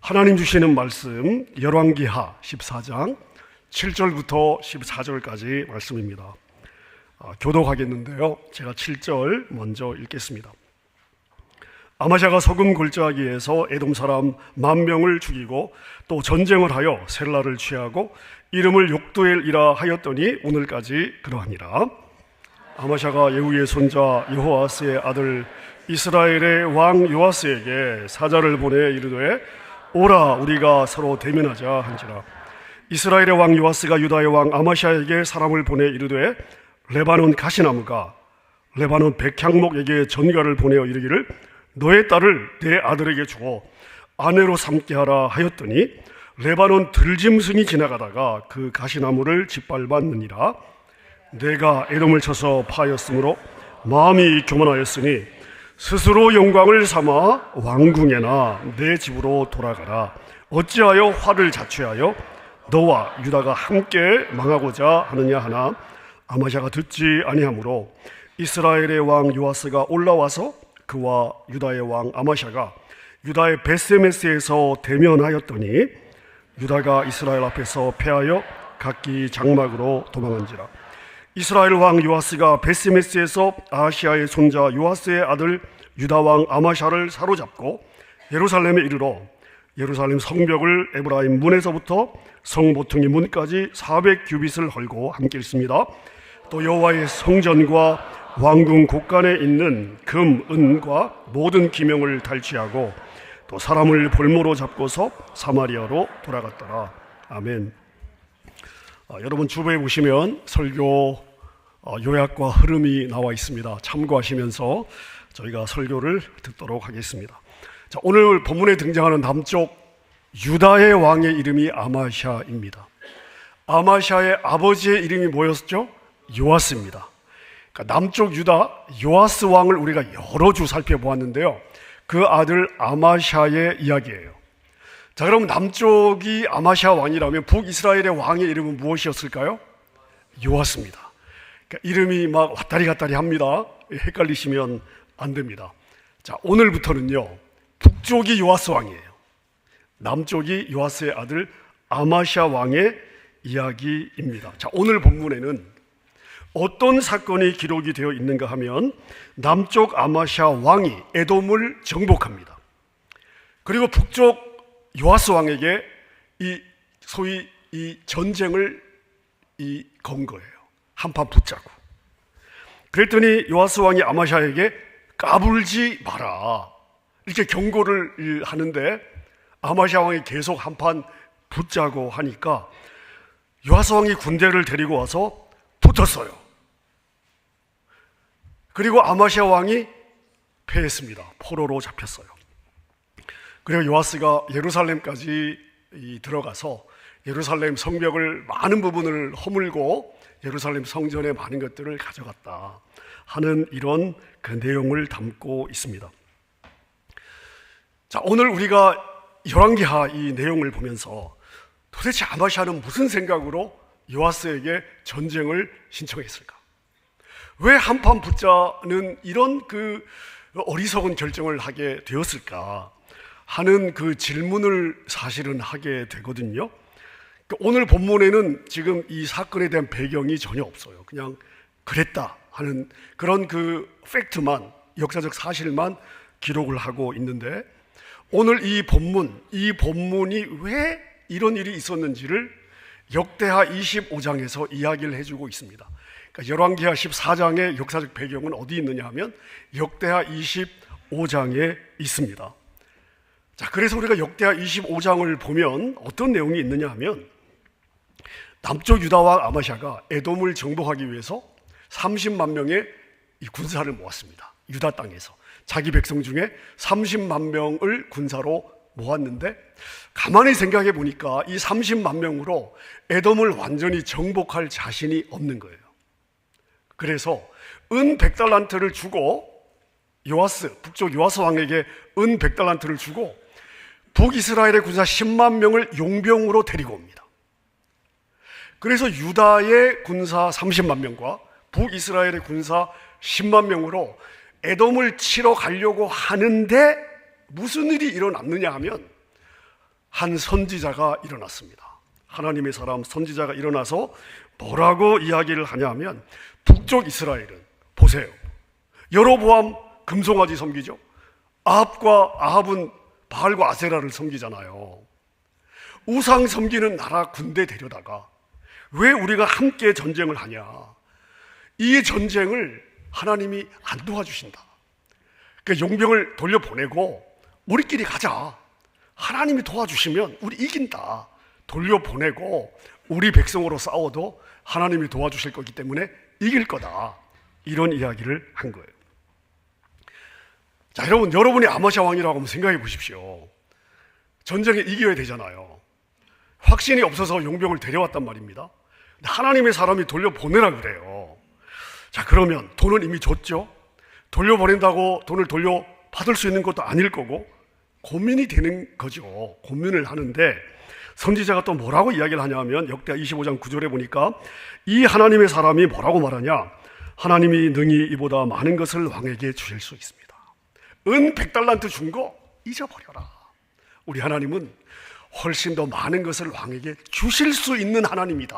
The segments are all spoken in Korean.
하나님 주시는 말씀 열왕기하 14장 7절부터 14절까지 말씀입니다. 교독하겠는데요, 제가 7절 먼저 읽겠습니다. 아마샤가 소금 골짜기에서 에돔 사람 10,000명을 죽이고 또 전쟁을 하여 셀라를 취하고 이름을 욕두엘이라 하였더니 오늘까지 그러하니라. 아마샤가 예후의 손자 여호아스의 아들 이스라엘의 왕 요아스에게 사자를 보내 이르되 오라 우리가 서로 대면하자 한지라. 이스라엘의 왕 요아스가 유다의 왕 아마샤에게 사람을 보내 이르되 레바논 가시나무가 레바논 백향목에게 전가를 보내어 이르기를 너의 딸을 내 아들에게 주어 아내로 삼게 하라 하였더니 레바논 들짐승이 지나가다가 그 가시나무를 짓밟았느니라. 내가 에돔을 쳐서 파하였으므로 마음이 교만하였으니 스스로 영광을 삼아 왕궁에나 내 집으로 돌아가라. 어찌하여 화를 자초하여 너와 유다가 함께 망하고자 하느냐 하나 아마샤가 듣지 아니하므로 이스라엘의 왕 요아스가 올라와서 그와 유다의 왕 아마샤가 유다의 베스메스에서 대면하였더니 유다가 이스라엘 앞에서 패하여 각기 장막으로 도망한지라. 이스라엘 왕 요아스가 베스메스에서 아하시아의 손자 요아스의 아들 유다 왕 아마샤를 사로잡고 예루살렘에 이르러 예루살렘 성벽을 에브라임 문에서부터 성 모퉁이 문까지 400규빗을 헐고 함께 있습니다. 또 여호와의 성전과 왕궁 곳간에 있는 금, 은과 모든 기명을 달취하고 또 사람을 볼모로 잡고서 사마리아로 돌아갔더라. 아멘. 여러분 주부에 보시면 설교 요약과 흐름이 나와 있습니다. 참고하시면서 저희가 설교를 듣도록 하겠습니다. 자, 오늘 본문에 등장하는 남쪽 유다의 왕의 이름이 아마샤입니다. 아마샤의 아버지의 이름이 뭐였죠? 요아스입니다. 그러니까 남쪽 유다 요아스 왕을 우리가 여러 주 살펴보았는데요, 그 아들 아마샤의 이야기예요. 자, 그럼 남쪽이 아마샤 왕이라면 북이스라엘의 왕의 이름은 무엇이었을까요? 요아스입니다. 그러니까 이름이 막 왔다리 갔다리 합니다. 헷갈리시면 안 됩니다. 자, 오늘부터는요, 북쪽이 요아스 왕이에요. 남쪽이 요아스의 아들 아마샤 왕의 이야기입니다. 자, 오늘 본문에는 어떤 사건이 기록이 되어 있는가 하면 남쪽 아마샤 왕이 에돔을 정복합니다. 그리고 북쪽 요아스 왕에게 소위 이 전쟁을 건 거예요. 한판 붙자고. 그랬더니 요아스 왕이 아마샤에게 까불지 마라 이렇게 경고를 하는데 아마샤 왕이 계속 한판 붙자고 하니까 요아스 왕이 군대를 데리고 와서 붙었어요. 그리고 아마샤 왕이 패했습니다. 포로로 잡혔어요. 그리고 요아스가 예루살렘까지 들어가서 예루살렘 성벽을 많은 부분을 허물고 예루살렘 성전의 많은 것들을 가져갔다 하는 이런 그 내용을 담고 있습니다. 자, 오늘 우리가 열왕기하 이 내용을 보면서 도대체 아마샤는 무슨 생각으로 요아스에게 전쟁을 신청했을까? 왜 한판 붙자는 이런 그 어리석은 결정을 하게 되었을까 하는 그 질문을 사실은 하게 되거든요. 오늘 본문에는 지금 이 사건에 대한 배경이 전혀 없어요. 그냥 그랬다 하는 그런 그 팩트만, 역사적 사실만 기록을 하고 있는데 오늘 이 본문이 왜 이런 일이 있었는지를 역대하 25장에서 이야기를 해주고 있습니다. 그러니까 열왕기하 14장의 역사적 배경은 어디 있느냐 하면 역대하 25장에 있습니다. 자, 그래서 우리가 역대하 25장을 보면 어떤 내용이 있느냐 하면 남쪽 유다와 아마샤가 에돔을 정복하기 위해서 30만 명의 군사를 모았습니다. 유다 땅에서 자기 백성 중에 30만 명을 군사로 모았는데 가만히 생각해 보니까 이 30만 명으로 에돔을 완전히 정복할 자신이 없는 거예요. 그래서 은 100달란트를 주고 북쪽 요아스 왕에게 은 100달란트를 주고 북이스라엘의 군사 10만 명을 용병으로 데리고 옵니다. 그래서 유다의 군사 30만 명과 북이스라엘의 군사 10만 명으로 에돔을 치러 가려고 하는데 무슨 일이 일어났느냐 하면 한 선지자가 일어났습니다. 하나님의 사람 선지자가 일어나서 뭐라고 이야기를 하냐면, 북쪽 이스라엘은 보세요, 여로보암 금송아지 섬기죠. 아합은 바알과 아세라를 섬기잖아요. 우상 섬기는 나라 군대 데려다가 왜 우리가 함께 전쟁을 하냐, 이 전쟁을 하나님이 안 도와주신다. 그러니까 용병을 돌려보내고 우리끼리 가자, 하나님이 도와주시면 우리 이긴다, 돌려보내고 우리 백성으로 싸워도 하나님이 도와주실 거기 때문에 이길 거다, 이런 이야기를 한 거예요. 자, 여러분이 아마샤 왕이라고 한번 생각해 보십시오. 전쟁에 이겨야 되잖아요. 확신이 없어서 용병을 데려왔단 말입니다. 하나님의 사람이 돌려보내라 그래요. 자, 그러면 돈은 이미 줬죠. 돌려보낸다고 돈을 돌려받을 수 있는 것도 아닐 거고 고민이 되는 거죠. 고민을 하는데 선지자가 또 뭐라고 이야기를 하냐면, 역대하 25장 9절에 보니까 이 하나님의 사람이 뭐라고 말하냐, 하나님이 능히 이보다 많은 것을 왕에게 주실 수 있습니다. 은 100달란트 준 거 잊어버려라. 우리 하나님은 훨씬 더 많은 것을 왕에게 주실 수 있는 하나님이다.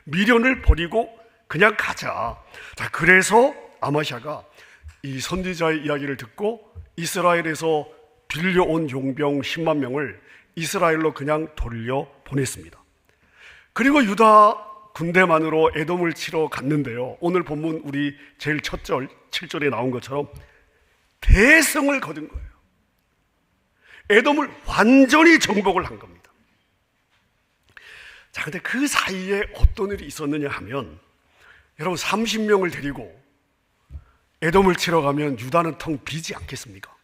미련을 버리고 그냥 가자. 자, 그래서 아마샤가 이 선지자의 이야기를 듣고 이스라엘에서 빌려온 용병 10만 명을 이스라엘로 그냥 돌려보냈습니다. 그리고 유다 군대만으로 에돔을 치러 갔는데요, 오늘 본문 우리 제일 첫 절 7절에 나온 것처럼 대성을 거둔 거예요. 에돔을 완전히 정복을 한 겁니다. 자, 근데 그 사이에 어떤 일이 있었느냐 하면, 여러분 30명을 데리고 에돔을 치러 가면 유다는 텅 비지 않겠습니까?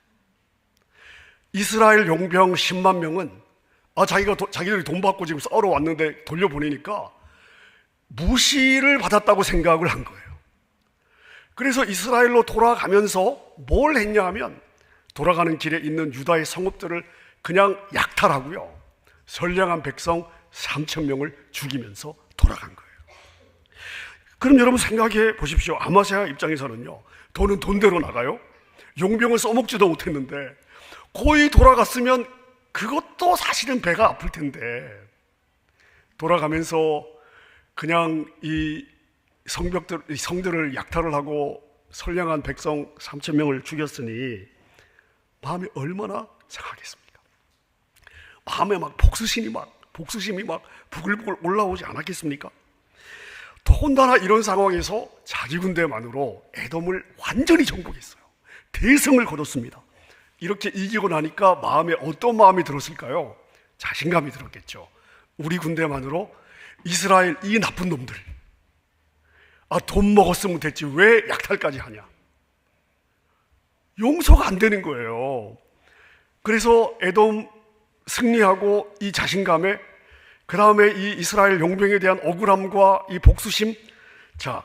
이스라엘 용병 10만 명은 자기들이 돈 받고 지금 싸우러 왔는데 돌려보내니까 무시를 받았다고 생각을 한 거예요. 그래서 이스라엘로 돌아가면서 뭘 했냐 하면, 돌아가는 길에 있는 유다의 성읍들을 그냥 약탈하고요, 선량한 백성 3,000명을 죽이면서 돌아간 거예요. 그럼 여러분 생각해 보십시오. 아마샤 입장에서는요, 돈은 돈대로 나가요. 용병을 써먹지도 못했는데 거의 돌아갔으면 그것도 사실은 배가 아플 텐데, 돌아가면서 그냥 이 성들을 약탈을 하고 선량한 백성 3,000명을 죽였으니 마음이 얼마나 상하겠습니까? 마음에 막 복수심이 막 부글부글 올라오지 않았겠습니까? 더군다나 이런 상황에서 자기 군대만으로 에돔을 완전히 정복했어요. 대성을 거뒀습니다. 이렇게 이기고 나니까 마음에 어떤 마음이 들었을까요? 자신감이 들었겠죠. 우리 군대만으로 이스라엘 이 나쁜 놈들, 돈 먹었으면 됐지 왜 약탈까지 하냐, 용서가 안 되는 거예요. 그래서 에돔 승리하고 이 자신감에, 그 다음에 이 이스라엘 용병에 대한 억울함과 이 복수심, 자,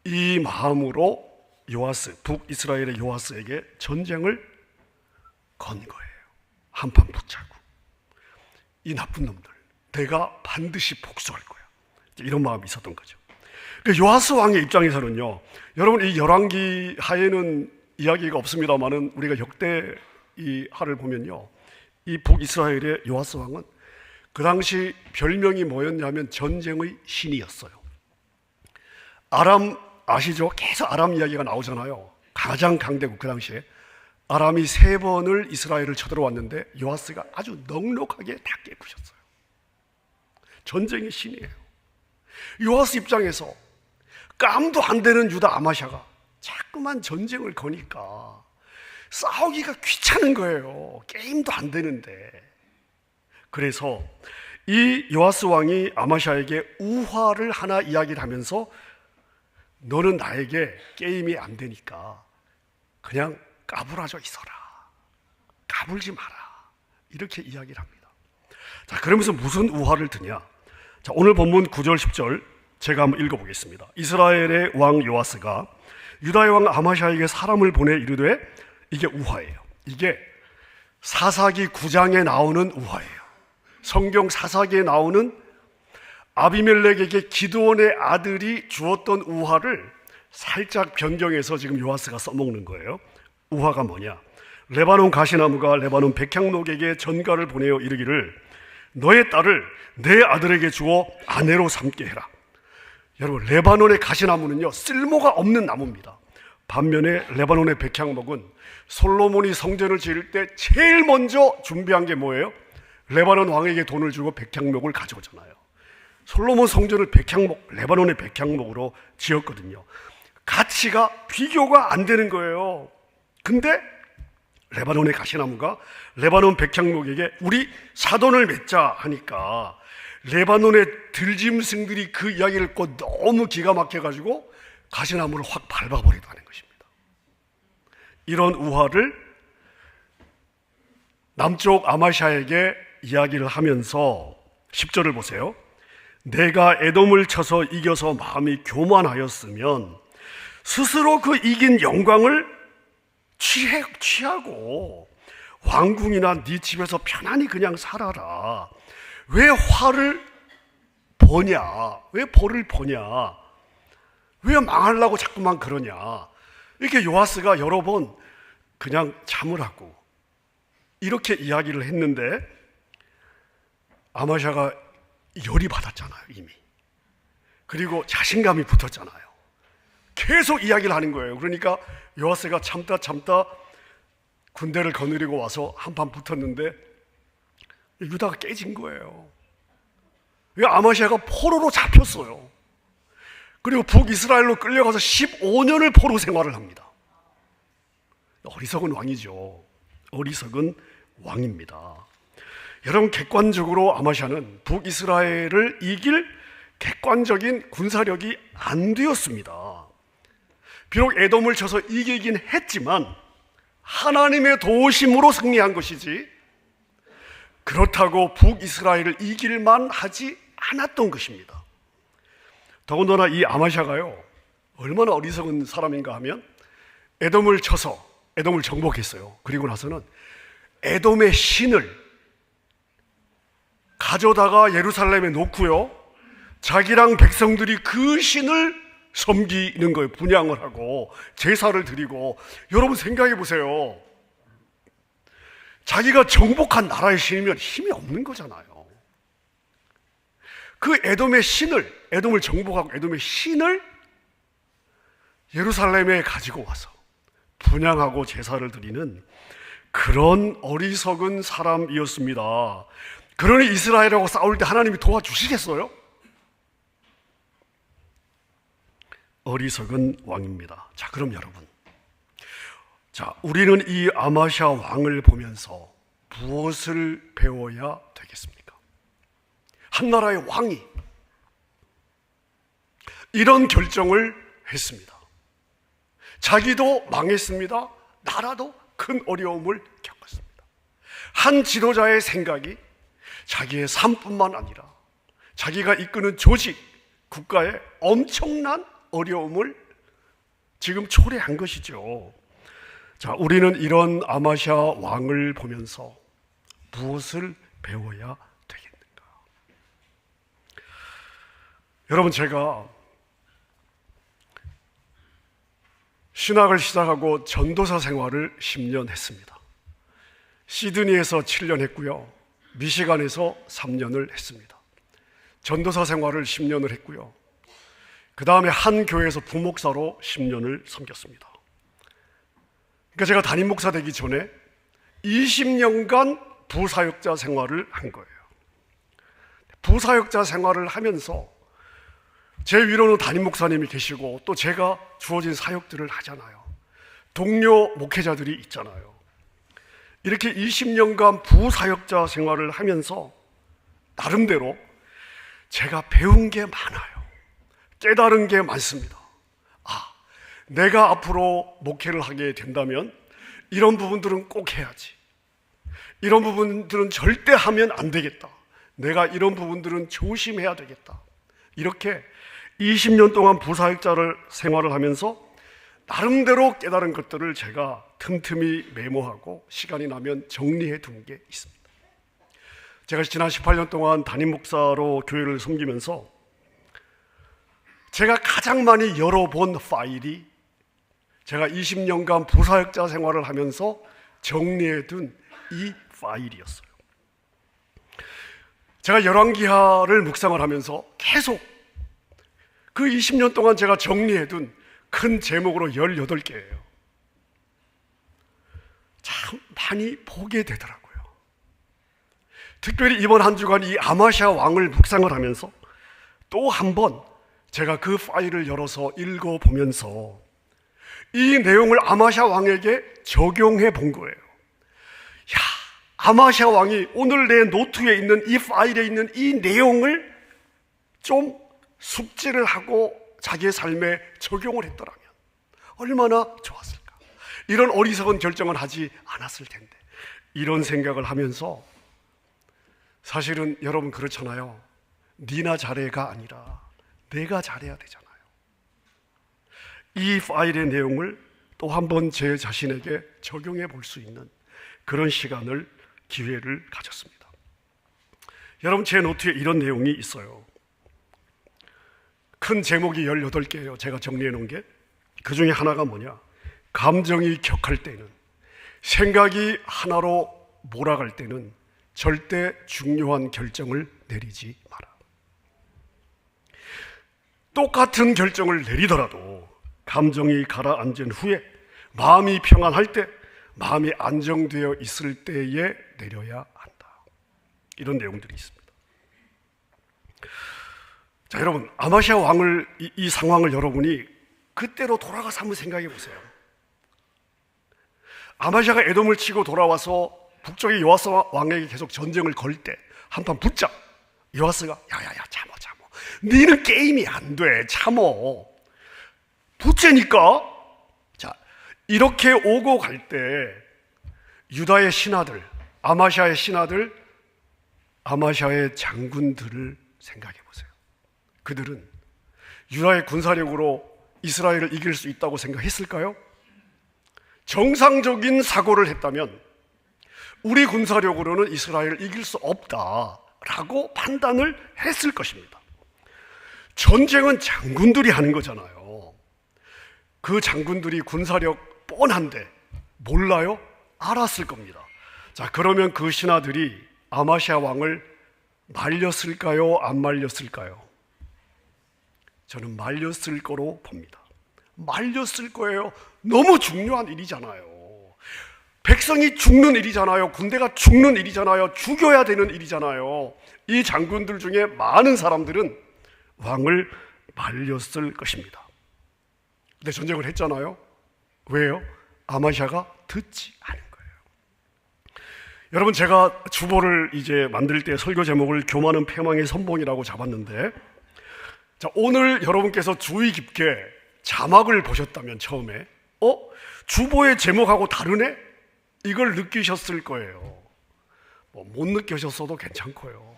이 마음으로 북이스라엘의 요아스에게 전쟁을 건 거예요. 한판 붙자고, 이 나쁜 놈들 내가 반드시 복수할 거야, 이런 마음이 있었던 거죠. 요아스 왕의 입장에서는요, 여러분 이 열왕기 하에는 이야기가 없습니다만은 우리가 역대 이 하를 보면요, 이 북이스라엘의 요아스 왕은 그 당시 별명이 뭐였냐면 전쟁의 신이었어요. 아람 아시죠? 계속 아람 이야기가 나오잖아요. 가장 강대국, 그 당시에 아람이 3번을 이스라엘을 쳐들어왔는데 요아스가 아주 넉넉하게 다 깨부셨어요. 전쟁의 신이에요. 요아스 입장에서 깜도 안 되는 유다 아마샤가 자꾸만 전쟁을 거니까 싸우기가 귀찮은 거예요. 게임도 안 되는데. 그래서 이 요아스 왕이 아마샤에게 우화를 하나 이야기를 하면서, 너는 나에게 게임이 안 되니까 그냥 까불어져 있어라, 까불지 마라, 이렇게 이야기를 합니다. 자, 그러면서 무슨 우화를 드냐? 자, 오늘 본문 9절 10절 제가 한번 읽어보겠습니다. 이스라엘의 왕 요아스가 유다의 왕 아마샤에게 사람을 보내 이르되, 이게 우화예요. 이게 사사기 9장에 나오는 우화예요. 성경 사사기에 나오는 아비멜렉에게 기드온의 아들이 주었던 우화를 살짝 변경해서 지금 요아스가 써먹는 거예요. 우화가 뭐냐? 레바논 가시나무가 레바논 백향목에게 전가를 보내어 이르기를 너의 딸을 내 아들에게 주어 아내로 삼게 해라. 여러분, 레바논의 가시나무는요 쓸모가 없는 나무입니다. 반면에 레바논의 백향목은 솔로몬이 성전을 지을 때 제일 먼저 준비한 게 뭐예요? 레바논 왕에게 돈을 주고 백향목을 가져오잖아요. 솔로몬 성전을 레바논의 백향목으로 지었거든요. 가치가 비교가 안 되는 거예요. 근데 레바논의 가시나무가 레바논 백향목에게 우리 사돈을 맺자 하니까 레바논의 들짐승들이 그 이야기를 듣고 너무 기가 막혀가지고 가시나무를 확 밟아버리다는 것입니다. 이런 우화를 남쪽 아마샤에게 이야기를 하면서 10절을 보세요. 내가 에돔을 쳐서 이겨서 마음이 교만하였으면 스스로 그 이긴 영광을 취하고 왕궁이나 네 집에서 편안히 그냥 살아라. 왜 화를 버냐? 왜 벌을 버냐? 왜 망하려고 자꾸만 그러냐? 이렇게 요아스가 여러 번 그냥 참으라고 이렇게 이야기를 했는데 아마샤가 열이 받았잖아요, 이미. 그리고 자신감이 붙었잖아요. 계속 이야기를 하는 거예요. 그러니까 요아스가 참다 군대를 거느리고 와서 한판 붙었는데 유다가 깨진 거예요. 아마샤가 포로로 잡혔어요. 그리고 북이스라엘로 끌려가서 15년을 포로 생활을 합니다. 어리석은 왕이죠. 어리석은 왕입니다. 여러분, 객관적으로 아마샤는 북이스라엘을 이길 객관적인 군사력이 안 되었습니다. 비록 에돔을 쳐서 이기긴 했지만 하나님의 도우심으로 승리한 것이지 그렇다고 북이스라엘을 이길만 하지 않았던 것입니다. 더군다나 이 아마샤가요 얼마나 어리석은 사람인가 하면 에돔을 쳐서 에돔을 정복했어요. 그리고 나서는 에돔의 신을 가져다가 예루살렘에 놓고요 자기랑 백성들이 그 신을 섬기는 거예요. 분향을 하고 제사를 드리고. 여러분 생각해 보세요. 자기가 정복한 나라의 신이면 힘이 없는 거잖아요. 그 에돔의 신을, 에돔을 정복하고 에돔의 신을 예루살렘에 가지고 와서 분향하고 제사를 드리는 그런 어리석은 사람이었습니다. 그러니 이스라엘하고 싸울 때 하나님이 도와주시겠어요? 어리석은 왕입니다. 자, 그럼 여러분, 우리는 이 아마샤 왕을 보면서 무엇을 배워야 되겠습니까? 한 나라의 왕이 이런 결정을 했습니다. 자기도 망했습니다. 나라도 큰 어려움을 겪었습니다. 한 지도자의 생각이 자기의 삶뿐만 아니라 자기가 이끄는 조직, 국가에 엄청난 어려움을 지금 초래한 것이죠. 자, 우리는 이런 아마샤 왕을 보면서 무엇을 배워야 되겠는가? 여러분, 제가 신학을 시작하고 전도사 생활을 10년 했습니다. 시드니에서 7년 했고요. 미시간에서 3년을 했습니다. 전도사 생활을 10년을 했고요. 그 다음에 한 교회에서 부목사로 10년을 섬겼습니다. 그러니까 제가 담임 목사 되기 전에 20년간 부사역자 생활을 한 거예요. 부사역자 생활을 하면서 제 위로는 담임 목사님이 계시고 또 제가 주어진 사역들을 하잖아요. 동료 목회자들이 있잖아요. 이렇게 20년간 부사역자 생활을 하면서 나름대로 제가 배운 게 많아요. 깨달은 게 많습니다. 내가 앞으로 목회를 하게 된다면 이런 부분들은 꼭 해야지. 이런 부분들은 절대 하면 안 되겠다. 내가 이런 부분들은 조심해야 되겠다. 이렇게 20년 동안 부사역자를 생활을 하면서 나름대로 깨달은 것들을 제가 틈틈이 메모하고 시간이 나면 정리해 둔 게 있습니다. 제가 지난 18년 동안 담임 목사로 교회를 섬기면서 제가 가장 많이 열어본 파일이 제가 20년간 부사역자 생활을 하면서 정리해둔 이 파일이었어요. 제가 열왕기하를 묵상을 하면서 계속 그 20년 동안 제가 정리해둔 큰 제목으로 18개예요. 참 많이 보게 되더라고요. 특별히 이번 한 주간 이 아마시아 왕을 묵상을 하면서 또 한 번 제가 그 파일을 열어서 읽어보면서 이 내용을 아마시아 왕에게 적용해 본 거예요. 야, 아마시아 왕이 오늘 내 노트에 있는 이 파일에 있는 이 내용을 좀 숙지를 하고 자기의 삶에 적용을 했더라면 얼마나 좋았을까. 이런 어리석은 결정을 하지 않았을 텐데. 이런 생각을 하면서 사실은 여러분 그렇잖아요. 니나 잘해가 아니라 내가 잘해야 되잖아요. 이 파일의 내용을 또 한 번 제 자신에게 적용해 볼 수 있는 그런 시간을, 기회를 가졌습니다. 여러분, 제 노트에 이런 내용이 있어요. 큰 제목이 18개예요. 제가 정리해 놓은 게. 그 중에 하나가 뭐냐? 감정이 격할 때는, 생각이 하나로 몰아갈 때는 절대 중요한 결정을 내리지 마라. 똑같은 결정을 내리더라도 감정이 가라앉은 후에, 마음이 평안할 때, 마음이 안정되어 있을 때에 내려야 한다. 이런 내용들이 있습니다. 자, 여러분, 아마시아 왕을 이 상황을 여러분이 그때로 돌아가서 한번 생각해 보세요. 아마시아가 에돔을 치고 돌아와서 북쪽의 요아스 왕에게 계속 전쟁을 걸 때 한판 붙자. 요아스가 야야야 참어. 너는 게임이 안 돼. 참어. 붙자니까. 자, 이렇게 오고 갈 때 유다의 신하들, 아마시아의 신하들, 아마시아의 장군들을 생각해 보세요. 그들은 유다의 군사력으로 이스라엘을 이길 수 있다고 생각했을까요? 정상적인 사고를 했다면 우리 군사력으로는 이스라엘을 이길 수 없다라고 판단을 했을 것입니다. 전쟁은 장군들이 하는 거잖아요. 그 장군들이 군사력 뻔한데 몰라요? 알았을 겁니다. 자, 그러면 그 신하들이 아마시아 왕을 말렸을까요? 안 말렸을까요? 저는 말렸을 거로 봅니다. 말렸을 거예요. 너무 중요한 일이잖아요. 백성이 죽는 일이잖아요. 군대가 죽는 일이잖아요. 죽여야 되는 일이잖아요. 이 장군들 중에 많은 사람들은 왕을 말렸을 것입니다. 근데 전쟁을 했잖아요. 왜요? 아마시아가 듣지 않은 거예요. 여러분, 제가 주보를 이제 만들 때 설교 제목을 교만은 패망의 선봉이라고 잡았는데, 자, 오늘 여러분께서 주의 깊게 자막을 보셨다면 처음에 주보의 제목하고 다르네? 이걸 느끼셨을 거예요. 못 느끼셨어도 괜찮고요.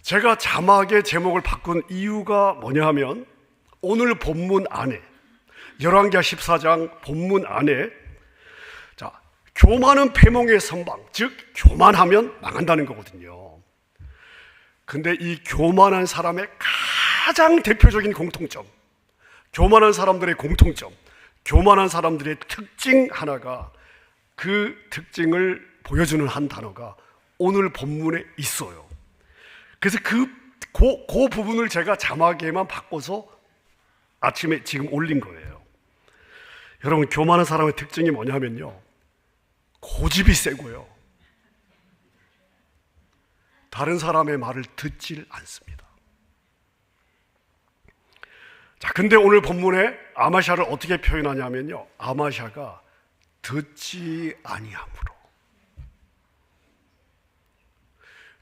제가 자막의 제목을 바꾼 이유가 뭐냐 하면, 오늘 본문 안에, 열왕기하 14장 본문 안에, 자, 교만은 패망의 선방, 즉 교만하면 망한다는 거거든요. 근데 이 교만한 사람의 가장 대표적인 공통점, 교만한 사람들의 공통점, 교만한 사람들의 특징 하나가, 그 특징을 보여주는 한 단어가 오늘 본문에 있어요. 그래서 그 부분을 제가 자막에만 바꿔서 아침에 지금 올린 거예요. 여러분, 교만한 사람의 특징이 뭐냐면요, 고집이 세고요, 다른 사람의 말을 듣질 않습니다. 자, 근데 오늘 본문에 아마시아를 어떻게 표현하냐면요, 아마시아가 듣지 아니함으로.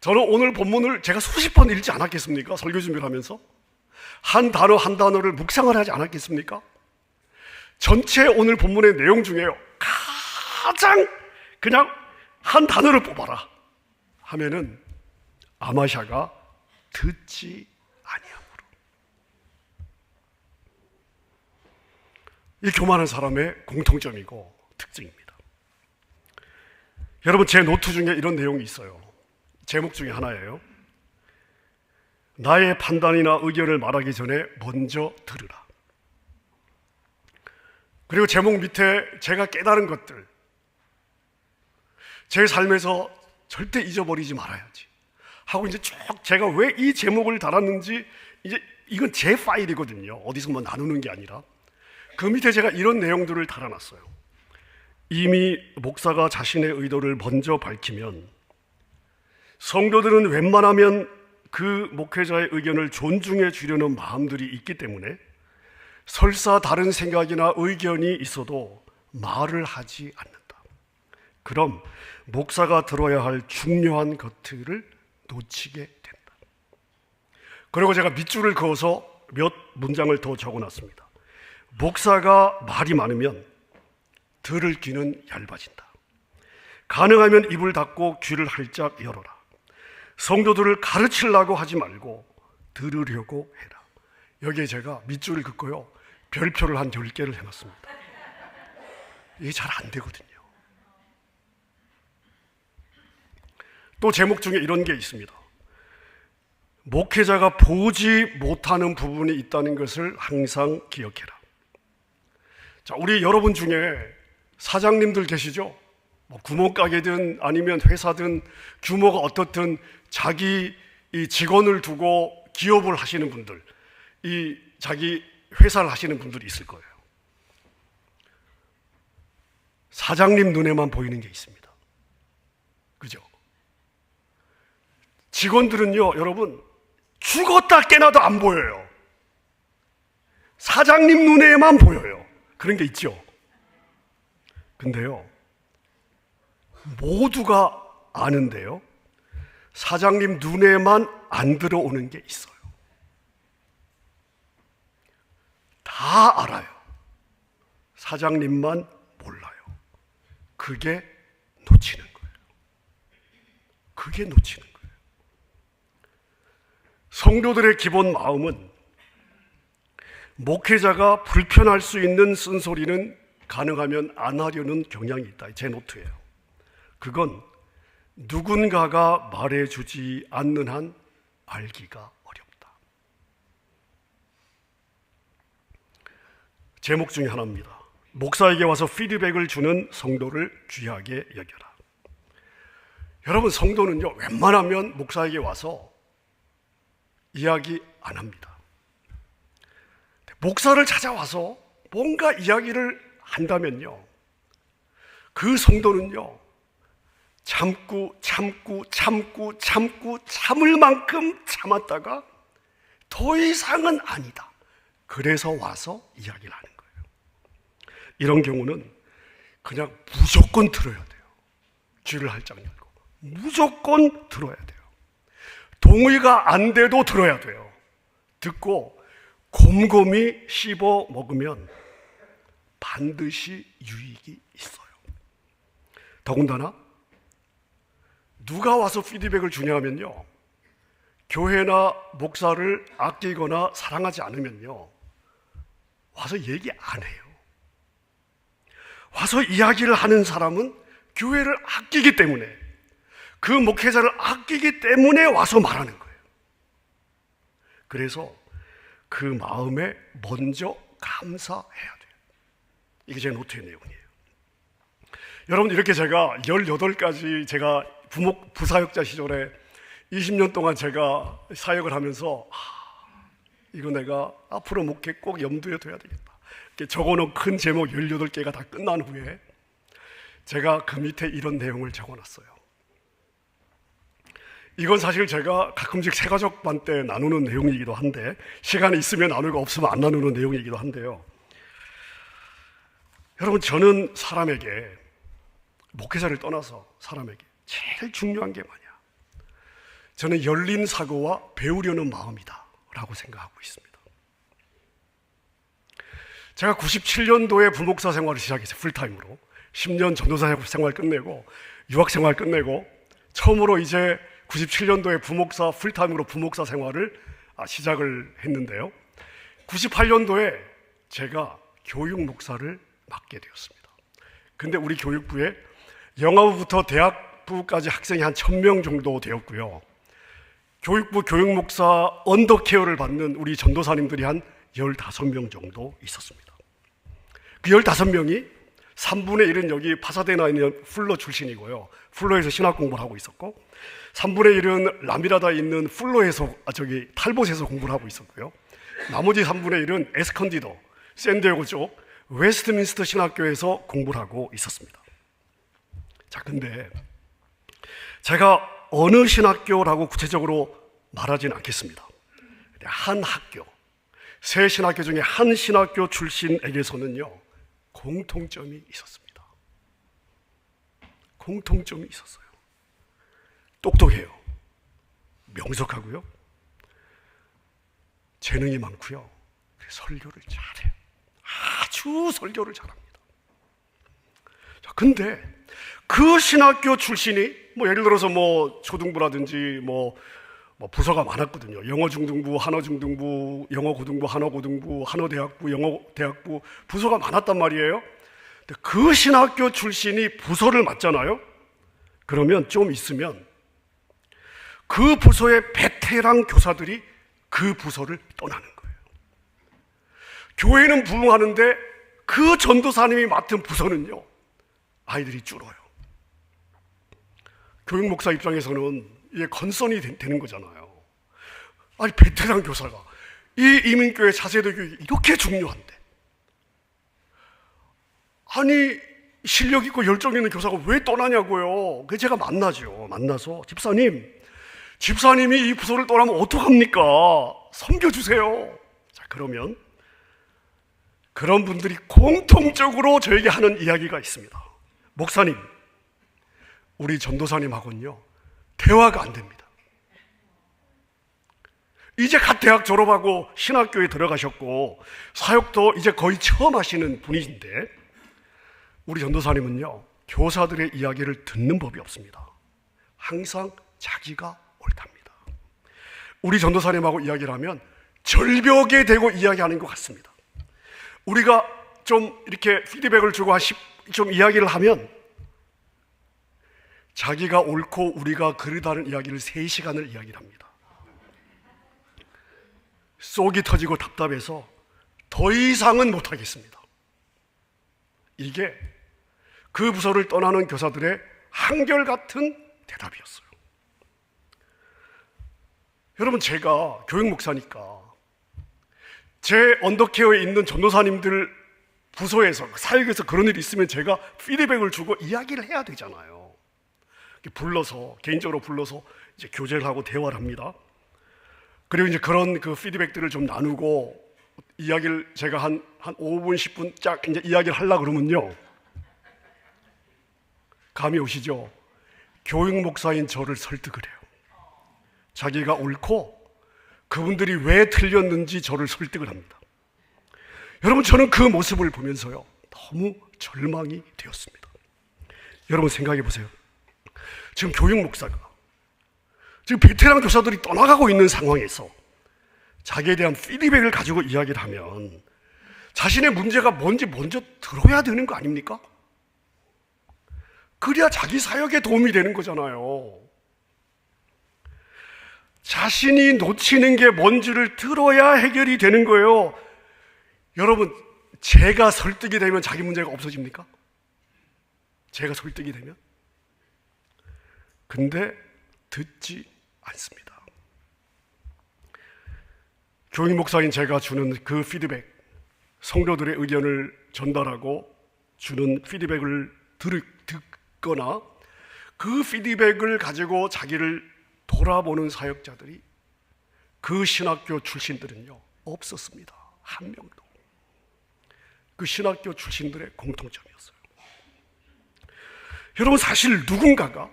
저는 오늘 본문을 제가 수십 번 읽지 않았겠습니까? 설교 준비를 하면서 한 단어 한 단어를 묵상을 하지 않았겠습니까? 전체 오늘 본문의 내용 중에요, 가장 그냥 한 단어를 뽑아라 하면은 아마시아가 듣지 아니함으로. 이 교만한 사람의 공통점이고 특징입니다. 여러분, 제 노트 중에 이런 내용이 있어요. 제목 중에 하나예요. 나의 판단이나 의견을 말하기 전에 먼저 들으라. 그리고 제목 밑에 제가 깨달은 것들, 제 삶에서 절대 잊어버리지 말아야지 하고 이제 쭉 제가 왜 이 제목을 달았는지, 이제 이건 제 파일이거든요. 어디서 뭐 나누는 게 아니라. 그 밑에 제가 이런 내용들을 달아놨어요. 이미 목사가 자신의 의도를 먼저 밝히면 성도들은 웬만하면 그 목회자의 의견을 존중해 주려는 마음들이 있기 때문에 설사 다른 생각이나 의견이 있어도 말을 하지 않는다. 그럼 목사가 들어야 할 중요한 것들을 놓치게 된다. 그리고 제가 밑줄을 그어서 몇 문장을 더 적어놨습니다. 목사가 말이 많으면 들을 귀는 얇아진다. 가능하면 입을 닫고 귀를 활짝 열어라. 성도들을 가르치려고 하지 말고 들으려고 해라. 여기에 제가 밑줄을 긋고요, 별표를 한 10개를 해놨습니다. 이게 잘 안 되거든요. 또 제목 중에 이런 게 있습니다. 목회자가 보지 못하는 부분이 있다는 것을 항상 기억해라. 자, 우리 여러분 중에 사장님들 계시죠? 뭐 구멍가게든 아니면 회사든 규모가 어떻든 자기 이 직원을 두고 기업을 하시는 분들, 이 자기 회사를 하시는 분들이 있을 거예요. 사장님 눈에만 보이는 게 있습니다. 그죠? 직원들은요, 여러분, 죽었다 깨나도 안 보여요. 사장님 눈에만 보여요. 그런 게 있죠. 근데요, 모두가 아는데요, 사장님 눈에만 안 들어오는 게 있어요. 다 알아요. 사장님만 몰라요. 그게 놓치는 거예요. 그게 놓치는 거예요. 성도들의 기본 마음은 목회자가 불편할 수 있는 쓴소리는 가능하면 안 하려는 경향이 있다. 제 노트예요. 그건 누군가가 말해주지 않는 한 알기가 어렵다. 제목 중에 하나입니다. 목사에게 와서 피드백을 주는 성도를 귀하게 여겨라. 여러분, 성도는요, 웬만하면 목사에게 와서 이야기 안 합니다. 목사를 찾아와서 뭔가 이야기를 한다면요, 그 성도는요, 참을 만큼 참았다가 더 이상은 아니다. 그래서 와서 이야기를 하는 거예요. 이런 경우는 그냥 무조건 들어야 돼요. 귀를 활짝 열고 무조건 들어야 돼요. 동의가 안 돼도 들어야 돼요. 듣고 곰곰이 씹어 먹으면 반드시 유익이 있어요. 더군다나 누가 와서 피드백을 주냐 하면요, 교회나 목사를 아끼거나 사랑하지 않으면요, 와서 얘기 안 해요. 와서 이야기를 하는 사람은 교회를 아끼기 때문에, 그 목회자를 아끼기 때문에 와서 말하는 거예요. 그래서 그 마음에 먼저 감사해야 돼요. 이게 제 노트의 내용이에요. 여러분, 이렇게 제가 18가지 제가 부사역자 시절에 20년 동안 제가 사역을 하면서 이거 내가 앞으로 목회 꼭 염두에 둬야 되겠다, 이렇게 적어놓은 큰 제목 18개가 다 끝난 후에 제가 그 밑에 이런 내용을 적어놨어요. 이건 사실 제가 가끔씩 새가족반 때 나누는 내용이기도 한데, 시간이 있으면 나누고 없으면 안 나누는 내용이기도 한데요. 여러분, 저는 사람에게, 목회자를 떠나서 사람에게 제일 중요한 게 뭐냐? 저는 열린 사고와 배우려는 마음이다 라고 생각하고 있습니다. 제가 97년도에 부목사 생활을 시작했어요. 풀타임으로 10년 전도사 생활 끝내고 유학 생활 끝내고 처음으로 이제 97년도에 부목사 풀타임으로 부목사 생활을 시작을 했는데요, 98년도에 제가 교육 목사를 맡게 되었습니다. 근데 우리 교육부에 영어부터 대학부까지 학생이 한 1000명 정도 되었고요, 교육부 교육목사 언더케어를 받는 우리 전도사님들이 한 15명 정도 있었습니다. 그 15명이 3분의 1은 여기 파사데나에 있는 풀로 출신이고요. 풀로에서 신학 공부를 하고 있었고, 3분의 1은 라미라다에 있는 탈봇에서 공부를 하고 있었고요. 나머지 3분의 1은 에스컨디도, 샌디에고 쪽 웨스트민스터 신학교에서 공부를 하고 있었습니다. 자, 근데 제가 어느 신학교라고 구체적으로 말하지는 않겠습니다. 한 학교, 세 신학교 중에 한 신학교 출신에게서는요, 공통점이 있었습니다. 공통점이 있었어요. 똑똑해요. 명석하고요. 재능이 많고요. 설교를 잘해요. 아주 설교를 잘합니다. 자, 근데 그 신학교 출신이 예를 들어서 초등부라든지 부서가 많았거든요. 영어 중등부, 한어 중등부, 영어 고등부, 한어 고등부, 한어 대학부, 영어 대학부 부서가 많았단 말이에요. 근데 그 신학교 출신이 부서를 맡잖아요. 그러면 좀 있으면 그 부서의 베테랑 교사들이 그 부서를 떠나는 거예요. 교회는 부흥하는데 그 전도사님이 맡은 부서는요, 아이들이 줄어요. 교육 목사 입장에서는 이게 건선이 되는 거잖아요. 아니, 베테랑 교사가 이 이민교회 차세대 교육이 이렇게 중요한데, 아니 실력 있고 열정 있는 교사가 왜 떠나냐고요. 그래서 제가 만나서 집사님이 이 부서를 떠나면 어떡합니까? 섬겨주세요. 자, 그러면 그런 분들이 공통적으로 저에게 하는 이야기가 있습니다. 목사님, 우리 전도사님하고는요 대화가 안 됩니다. 이제 갓 대학 졸업하고 신학교에 들어가셨고 사역도 이제 거의 처음 하시는 분이신데, 우리 전도사님은요 교사들의 이야기를 듣는 법이 없습니다. 항상 자기가 옳답니다. 우리 전도사님하고 이야기를 하면 절벽에 대고 이야기하는 것 같습니다. 우리가 좀 이렇게 피드백을 주고 좀 이야기를 하면 자기가 옳고 우리가 그르다는 이야기를 3시간을 이야기를 합니다. 속이 터지고 답답해서 더 이상은 못하겠습니다. 이게 그 부서를 떠나는 교사들의 한결같은 대답이었어요. 여러분, 제가 교육 목사니까 제 언더케어에 있는 전도사님들 부서에서 사역에서 그런 일이 있으면 제가 피드백을 주고 이야기를 해야 되잖아요. 개인적으로 불러서 이제 교제를 하고 대화를 합니다. 그리고 이제 그런 그 피드백들을 좀 나누고 이야기를 제가 한 5분, 10분 쫙 이제 이야기를 하려고 그러면요, 감이 오시죠? 교육 목사인 저를 설득을 해요. 자기가 옳고 그분들이 왜 틀렸는지 저를 설득을 합니다. 여러분, 저는 그 모습을 보면서요 너무 절망이 되었습니다. 여러분 생각해 보세요. 지금 교육 목사가 지금 베테랑 교사들이 떠나가고 있는 상황에서 자기에 대한 피드백을 가지고 이야기를 하면 자신의 문제가 뭔지 먼저 들어야 되는 거 아닙니까? 그래야 자기 사역에 도움이 되는 거잖아요. 자신이 놓치는 게 뭔지를 들어야 해결이 되는 거예요. 여러분, 제가 설득이 되면 자기 문제가 없어집니까? 제가 설득이 되면? 근데 듣지 않습니다. 교육 목사인 제가 주는 그 피드백, 성도들의 의견을 전달하고 주는 피드백을 듣거나 그 피드백을 가지고 자기를 돌아보는 사역자들이, 그 신학교 출신들은요 없었습니다. 한 명도. 그 신학교 출신들의 공통점이었어요. 여러분, 사실 누군가가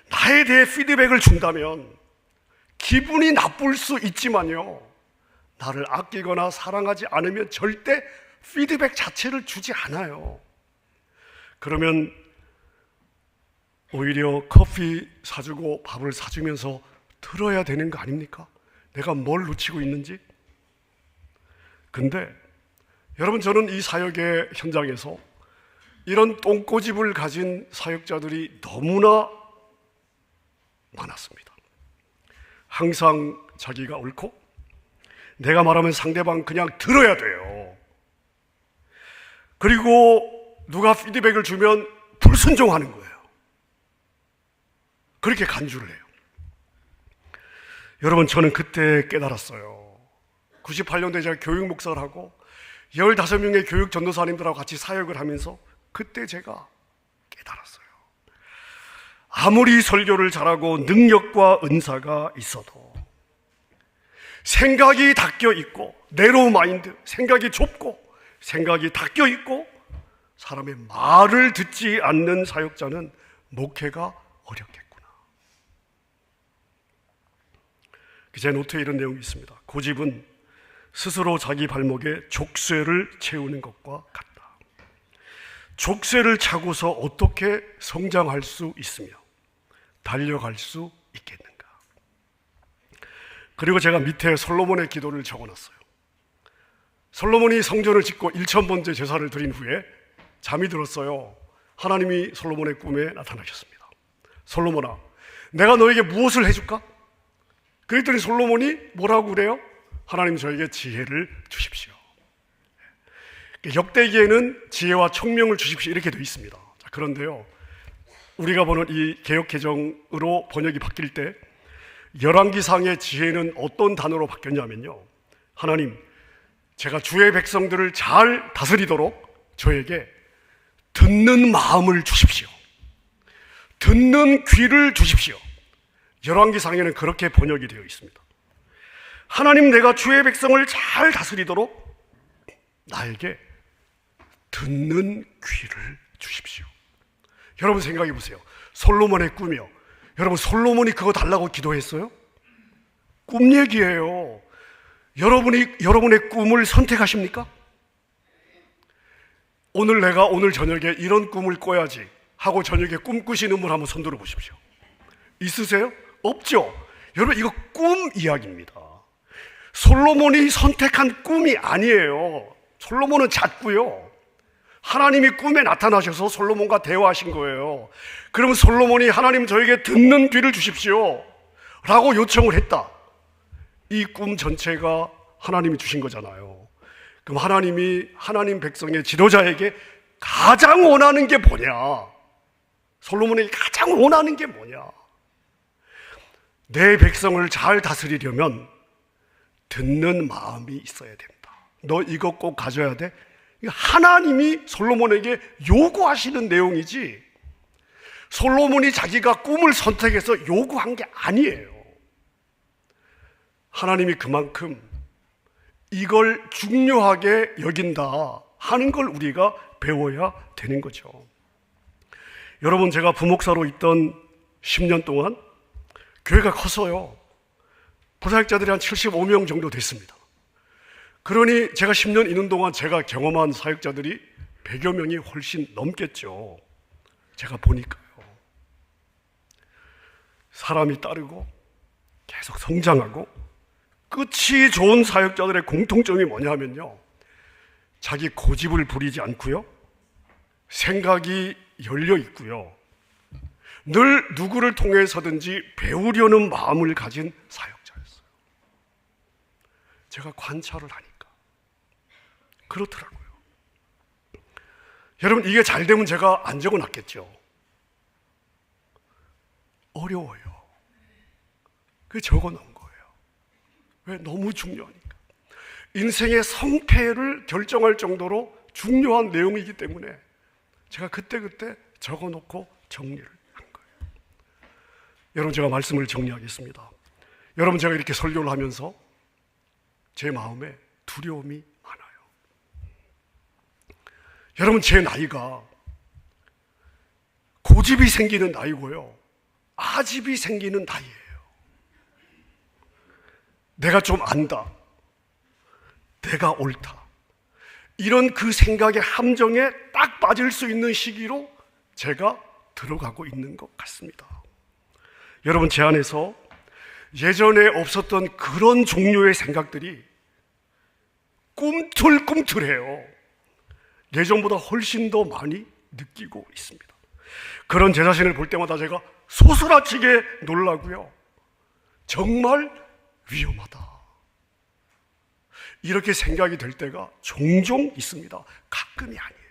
나에 대해 피드백을 준다면 기분이 나쁠 수 있지만요, 나를 아끼거나 사랑하지 않으면 절대 피드백 자체를 주지 않아요. 그러면 오히려 커피 사주고 밥을 사주면서 들어야 되는 거 아닙니까? 내가 뭘 놓치고 있는지. 근데 여러분, 저는 이 사역의 현장에서 이런 똥꼬집을 가진 사역자들이 너무나 많았습니다. 항상 자기가 옳고 내가 말하면 상대방 그냥 들어야 돼요. 그리고 누가 피드백을 주면 불순종하는 거예요. 그렇게 간주를 해요. 여러분, 저는 그때 깨달았어요. 98년도에 제가 교육 목사를 하고 15명의 교육 전도사님들하고 같이 사역을 하면서 그때 제가 깨달았어요. 아무리 설교를 잘하고 능력과 은사가 있어도 생각이 닦여 있고, 내로우 마인드, 생각이 좁고 생각이 닦여 있고 사람의 말을 듣지 않는 사역자는 목회가 어렵겠구나. 제 노트에 이런 내용이 있습니다. 고집은 스스로 자기 발목에 족쇄를 채우는 것과 같다. 족쇄를 차고서 어떻게 성장할 수 있으며 달려갈 수 있겠는가. 그리고 제가 밑에 솔로몬의 기도를 적어놨어요. 솔로몬이 성전을 짓고 1000번째 제사를 드린 후에 잠이 들었어요. 하나님이 솔로몬의 꿈에 나타나셨습니다. 솔로몬아, 내가 너에게 무엇을 해줄까? 그랬더니 솔로몬이 뭐라고 그래요? 하나님, 저에게 지혜를 주십시오. 역대기에는 지혜와 총명을 주십시오 이렇게 되어 있습니다. 그런데요, 우리가 보는 이 개역개정으로 번역이 바뀔 때 열왕기상의 지혜는 어떤 단어로 바뀌었냐면요, 하나님, 제가 주의 백성들을 잘 다스리도록 저에게 듣는 마음을 주십시오. 듣는 귀를 주십시오. 열왕기상에는 그렇게 번역이 되어 있습니다. 하나님, 내가 주의 백성을 잘 다스리도록 나에게 듣는 귀를 주십시오. 여러분 생각해 보세요. 솔로몬의 꿈이요. 여러분, 솔로몬이 그거 달라고 기도했어요? 꿈 얘기예요. 여러분의 꿈을 선택하십니까? 오늘 저녁에 이런 꿈을 꿔야지 하고 저녁에 꿈꾸시는 분 한번 손 들어 보십시오. 있으세요? 없죠? 여러분, 이거 꿈 이야기입니다. 솔로몬이 선택한 꿈이 아니에요. 솔로몬은 잤고요. 하나님이 꿈에 나타나셔서 솔로몬과 대화하신 거예요. 그럼 솔로몬이 하나님, 저에게 듣는 귀를 주십시오 라고 요청을 했다. 이 꿈 전체가 하나님이 주신 거잖아요. 그럼 하나님 백성의 지도자에게 가장 원하는 게 뭐냐? 솔로몬에게 가장 원하는 게 뭐냐? 내 백성을 잘 다스리려면 듣는 마음이 있어야 됩니다. 너 이거 꼭 가져야 돼? 하나님이 솔로몬에게 요구하시는 내용이지, 솔로몬이 자기가 꿈을 선택해서 요구한 게 아니에요. 하나님이 그만큼 이걸 중요하게 여긴다 하는 걸 우리가 배워야 되는 거죠. 여러분, 제가 부목사로 있던 10년 동안 교회가 컸어요. 부사역자들이 한 75명 정도 됐습니다. 그러니 제가 10년 있는 동안 제가 경험한 사역자들이 100여 명이 훨씬 넘겠죠. 제가 보니까요. 사람이 따르고 계속 성장하고 끝이 좋은 사역자들의 공통점이 뭐냐면요, 자기 고집을 부리지 않고요, 생각이 열려 있고요, 늘 누구를 통해서든지 배우려는 마음을 가진 사역자였어요. 제가 관찰을 하니까 그렇더라고요. 여러분, 이게 잘 되면 제가 안 적어놨겠죠. 어려워요. 그게 적어놓은 거예요. 왜? 너무 중요하니까. 인생의 성패를 결정할 정도로 중요한 내용이기 때문에 제가 그때그때 적어놓고 정리를 한 거예요. 여러분, 제가 말씀을 정리하겠습니다. 여러분, 제가 이렇게 설교를 하면서 제 마음에 두려움이 많아요. 여러분, 제 나이가 고집이 생기는 나이고요, 아집이 생기는 나이예요. 내가 좀 안다, 내가 옳다, 이런 그 생각의 함정에 딱 빠질 수 있는 시기로 제가 들어가고 있는 것 같습니다. 여러분, 제 안에서 예전에 없었던 그런 종류의 생각들이 꿈틀꿈틀해요. 예전보다 훨씬 더 많이 느끼고 있습니다. 그런 제 자신을 볼 때마다 제가 소스라치게 놀라고요, 정말 위험하다, 이렇게 생각이 될 때가 종종 있습니다. 가끔이 아니에요.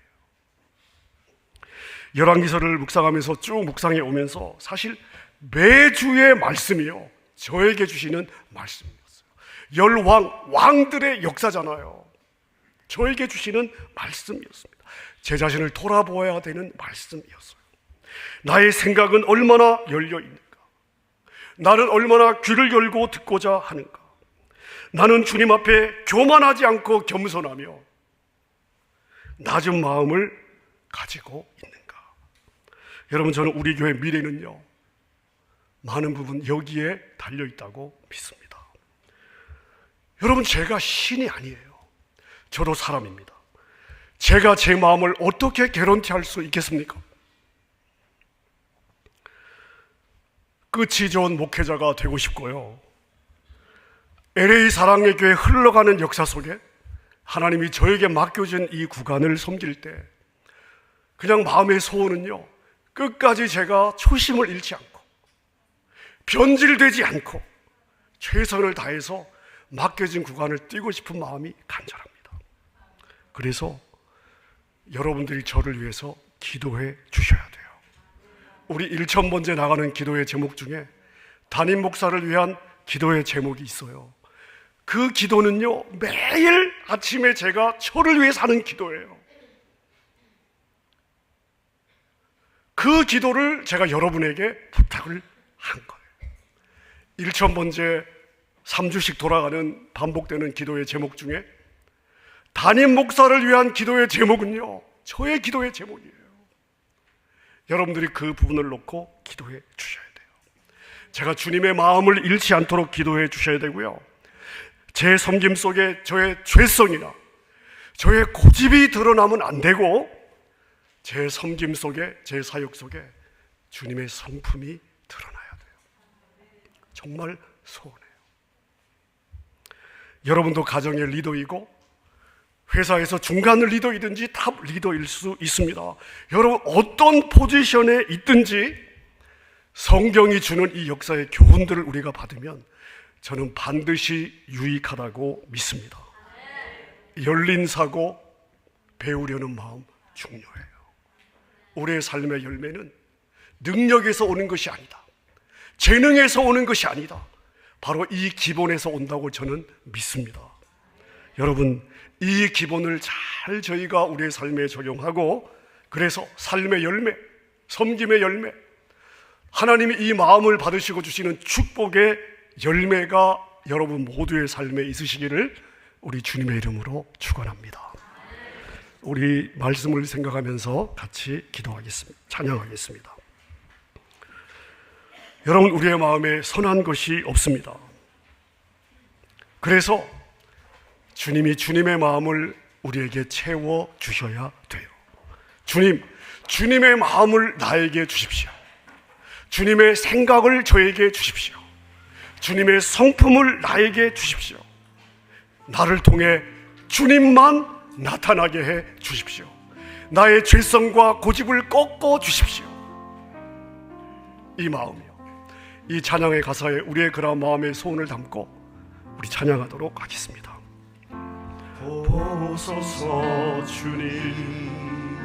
열왕기서를 묵상하면서 쭉 묵상해 오면서 사실 매주의 말씀이요, 저에게 주시는 말씀이었어요. 왕들의 역사잖아요. 저에게 주시는 말씀이었습니다. 제 자신을 돌아보아야 되는 말씀이었어요. 나의 생각은 얼마나 열려 있는가? 나는 얼마나 귀를 열고 듣고자 하는가? 나는 주님 앞에 교만하지 않고 겸손하며 낮은 마음을 가지고 있는가? 여러분, 저는 우리 교회 미래는요, 많은 부분 여기에 달려있다고 믿습니다. 여러분, 제가 신이 아니에요. 저도 사람입니다. 제가 제 마음을 어떻게 개런티할 수 있겠습니까? 끝이 좋은 목회자가 되고 싶고요, LA 사랑의 교회 흘러가는 역사 속에 하나님이 저에게 맡겨진 이 구간을 섬길 때 그냥 마음의 소원은요, 끝까지 제가 초심을 잃지 않고 변질되지 않고 최선을 다해서 맡겨진 구간을 뛰고 싶은 마음이 간절합니다. 그래서 여러분들이 저를 위해서 기도해 주셔야 돼요. 우리 1000번째 나가는 기도의 제목 중에 담임 목사를 위한 기도의 제목이 있어요. 그 기도는요, 매일 아침에 제가 저를 위해 사는 기도예요. 그 기도를 제가 여러분에게 부탁을 한 거예요. 1000번째 3주씩 돌아가는 반복되는 기도의 제목 중에 담임 목사를 위한 기도의 제목은요, 저의 기도의 제목이에요. 여러분들이 그 부분을 놓고 기도해 주셔야 돼요. 제가 주님의 마음을 잃지 않도록 기도해 주셔야 되고요, 제 섬김 속에 저의 죄성이나 저의 고집이 드러나면 안 되고, 제 섬김 속에, 제 사역 속에 주님의 성품이 드러나야 돼요. 정말 소원해요. 여러분도 가정의 리더이고 회사에서 중간 리더이든지 탑 리더일 수 있습니다. 여러분, 어떤 포지션에 있든지 성경이 주는 이 역사의 교훈들을 우리가 받으면 저는 반드시 유익하다고 믿습니다. 열린 사고, 배우려는 마음 중요해요. 우리의 삶의 열매는 능력에서 오는 것이 아니다, 재능에서 오는 것이 아니다, 바로 이 기본에서 온다고 저는 믿습니다. 여러분, 이 기본을 잘 저희가 우리의 삶에 적용하고, 그래서 삶의 열매, 섬김의 열매, 하나님이 이 마음을 받으시고 주시는 축복의 열매가 여러분 모두의 삶에 있으시기를 우리 주님의 이름으로 축원합니다. 우리 말씀을 생각하면서 같이 기도하겠습니다. 찬양하겠습니다. 여러분, 우리의 마음에 선한 것이 없습니다. 그래서 주님이 주님의 마음을 우리에게 채워 주셔야 돼요. 주님, 주님의 마음을 나에게 주십시오. 주님의 생각을 저에게 주십시오. 주님의 성품을 나에게 주십시오. 나를 통해 주님만 나타나게 해 주십시오. 나의 죄성과 고집을 꺾어 주십시오. 이 마음이요, 이 찬양의 가사에 우리의 그런 마음의 소원을 담고 우리 찬양하도록 하겠습니다. 보소서 주님,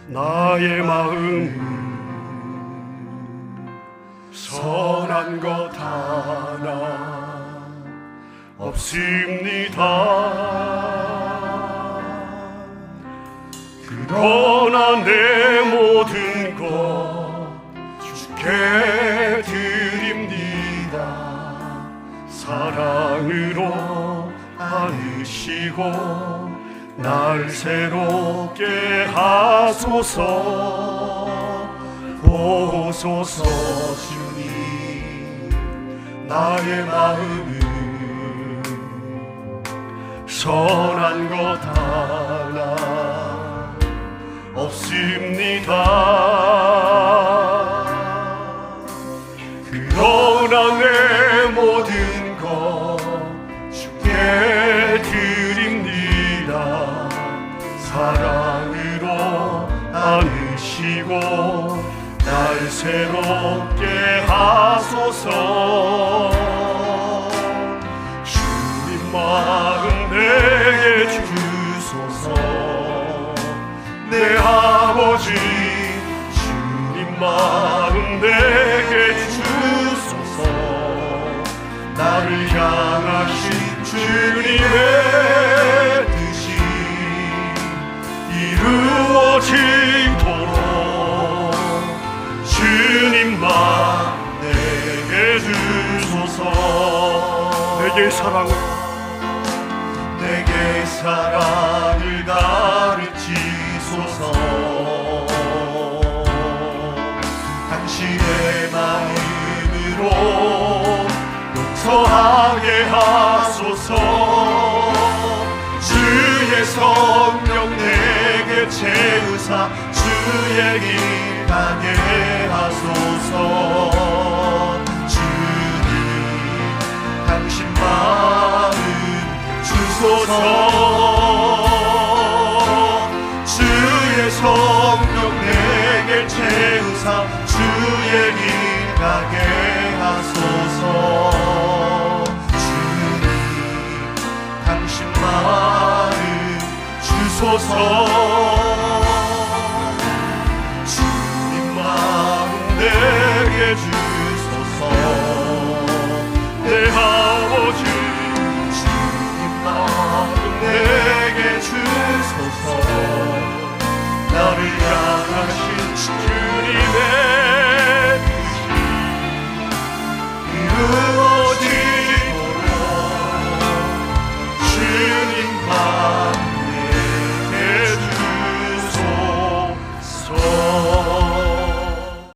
나의 마음은 선한 것 하나 없습니다. 그러나 내 모든 것 주께 드립니다. 사랑으로 안으시고 날 새롭게 하소서. 보소서 주님, 나의 마음은 선한 것 하나 없습니다. 그러나 내 모든 것 주께 드립니다. 사랑으로 안으시고 날 새롭게 하소서. 주님 마음 내게 주소서. 내 아버지 주님의 뜻이 이루어지도록 주님만 내게 주소서. 내게 사랑을 가르치소서. 당신의 마음으로 용서하게 하소서. 주의 성령 내게 채우사 주의 길 가게 하소서. 주님 당신 마음 주소서. 주의 성령 내게 채우사 주의 길 가게 하소서. 주님 당신 마음 주소서.